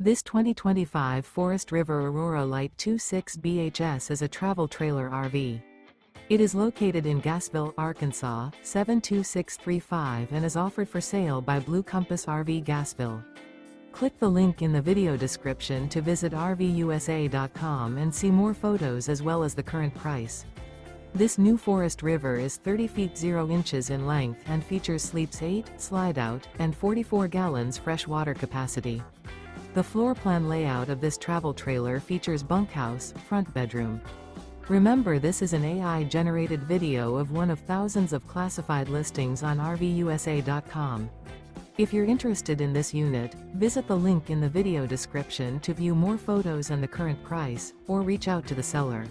This 2025 Forest River Aurora Light 26 BHS is a travel trailer RV. It is located in Gassville, Arkansas, 72635 and is offered for sale by Blue Compass RV Gassville. Click the link in the video description to visit RVUSA.com and see more photos as well as the current price. This new Forest River is 30 feet 0 inches in length and features sleeps 8, Slideout, and 44 gallons fresh water capacity. The floor plan layout of this travel trailer features bunkhouse, front bedroom. Remember, this is an AI-generated video of one of thousands of classified listings on RVUSA.com. If you're interested in this unit, visit the link in the video description to view more photos and the current price, or reach out to the seller.